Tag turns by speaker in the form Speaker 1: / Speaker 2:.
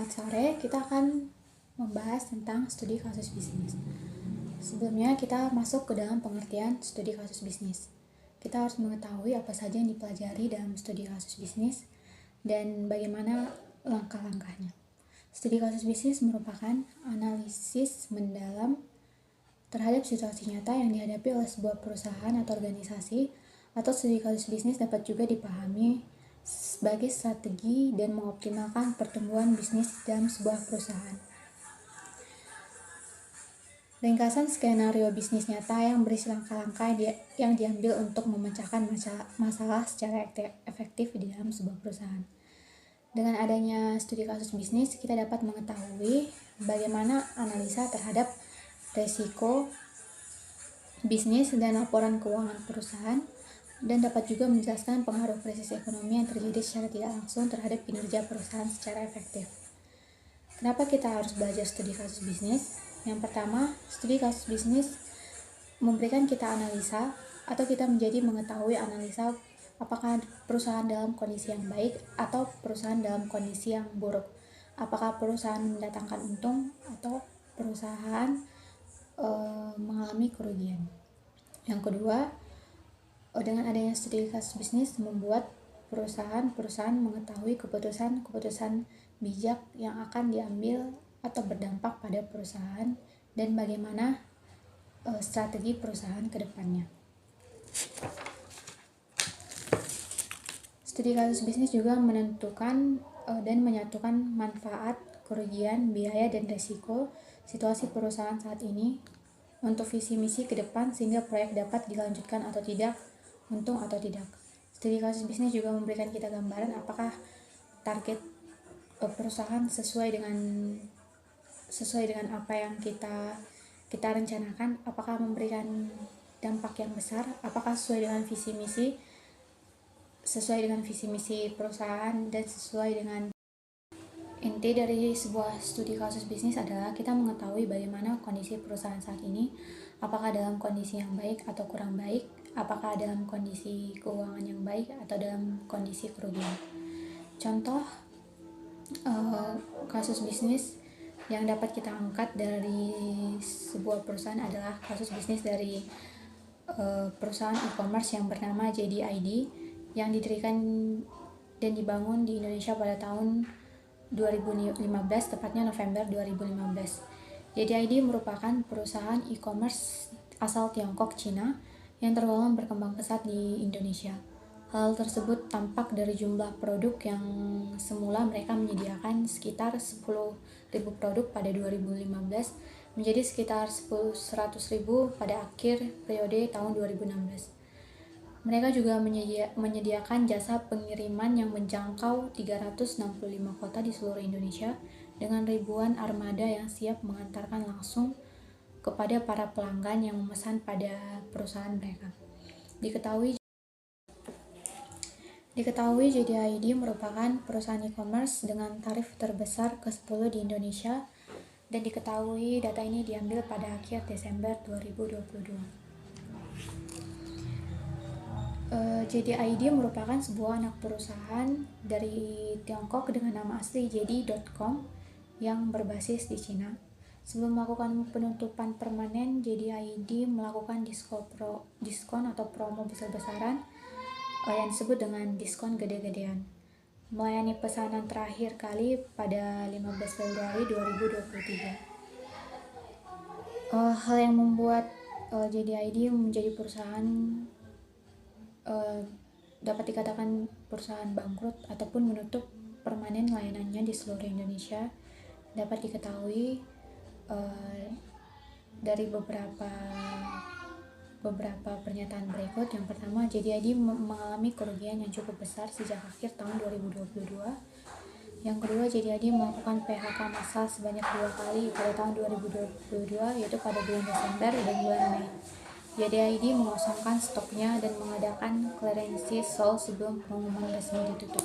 Speaker 1: Selamat sore, kita akan membahas tentang studi kasus bisnis. Sebelumnya kita masuk ke dalam pengertian studi kasus bisnis. Kita harus mengetahui apa saja yang dipelajari dalam studi kasus bisnis dan bagaimana langkah-langkahnya. Studi kasus bisnis merupakan analisis mendalam terhadap situasi nyata yang dihadapi oleh sebuah perusahaan atau organisasi, atau studi kasus bisnis dapat juga dipahami sebagai strategi dan mengoptimalkan pertumbuhan bisnis dalam sebuah perusahaan. Ringkasan skenario bisnis nyata yang berisi langkah-langkah yang diambil untuk memecahkan masalah secara efektif di dalam sebuah perusahaan. Dengan adanya studi kasus bisnis, kita dapat mengetahui bagaimana analisa terhadap risiko bisnis dan laporan keuangan perusahaan, dan dapat juga menjelaskan pengaruh krisis ekonomi yang terjadi secara tidak langsung terhadap kinerja perusahaan secara efektif. Kenapa kita harus belajar studi kasus bisnis? Yang pertama, studi kasus bisnis memberikan kita analisa, atau kita menjadi mengetahui analisa apakah perusahaan dalam kondisi yang baik atau perusahaan dalam kondisi yang buruk. Apakah perusahaan mendatangkan untung atau perusahaan mengalami kerugian. Yang kedua, dengan adanya studi kasus bisnis membuat perusahaan mengetahui keputusan-keputusan bijak yang akan diambil atau berdampak pada perusahaan dan bagaimana strategi perusahaan ke depannya. Studi kasus bisnis juga menentukan dan menyatukan manfaat, kerugian, biaya, dan risiko situasi perusahaan saat ini untuk visi misi ke depan sehingga proyek dapat dilanjutkan atau tidak, untung atau tidak. Studi kasus bisnis juga memberikan kita gambaran apakah target perusahaan sesuai dengan apa yang kita rencanakan, apakah memberikan dampak yang besar, apakah sesuai dengan visi misi perusahaan, dan sesuai dengan inti dari sebuah studi kasus bisnis adalah kita mengetahui bagaimana kondisi perusahaan saat ini, apakah dalam kondisi yang baik atau kurang baik, apakah dalam kondisi keuangan yang baik atau dalam kondisi kerugian. Contoh kasus bisnis yang dapat kita angkat dari sebuah perusahaan adalah kasus bisnis dari perusahaan e-commerce yang bernama JD.ID yang didirikan dan dibangun di Indonesia pada tahun 2015, tepatnya November 2015. JD.ID merupakan perusahaan e-commerce asal Tiongkok, Cina yang tergolong berkembang pesat di Indonesia. Hal tersebut tampak dari jumlah produk yang semula mereka menyediakan sekitar 10.000 produk pada 2015 menjadi sekitar 100.000 pada akhir periode tahun 2016. Mereka juga menyediakan jasa pengiriman yang menjangkau 365 kota di seluruh Indonesia dengan ribuan armada yang siap mengantarkan langsung kepada para pelanggan yang memesan pada perusahaan mereka. Diketahui JD.ID merupakan perusahaan e-commerce dengan tarif terbesar ke-10 di Indonesia, dan diketahui data ini diambil pada akhir Desember 2022. JD.ID merupakan sebuah anak perusahaan dari Tiongkok dengan nama asli JD.com yang berbasis di Cina. Sebelum melakukan penutupan permanen, JD.ID melakukan diskon atau promo besar-besaran yang disebut dengan diskon gede-gedean, melayani pesanan terakhir kali pada 15 Februari 2023. Hal yang membuat JD.ID menjadi perusahaan dapat dikatakan perusahaan bangkrut ataupun menutup permanen layanannya di seluruh Indonesia dapat diketahui dari beberapa pernyataan berikut. Yang pertama, JD.ID mengalami kerugian yang cukup besar sejak akhir tahun 2022. Yang kedua, JD.ID melakukan PHK massal sebanyak 2 kali pada tahun 2022, yaitu pada bulan Desember dan bulan Mei. JD.ID mengosongkan stoknya dan mengadakan clearance sale sebelum pengumuman resmi ditutup.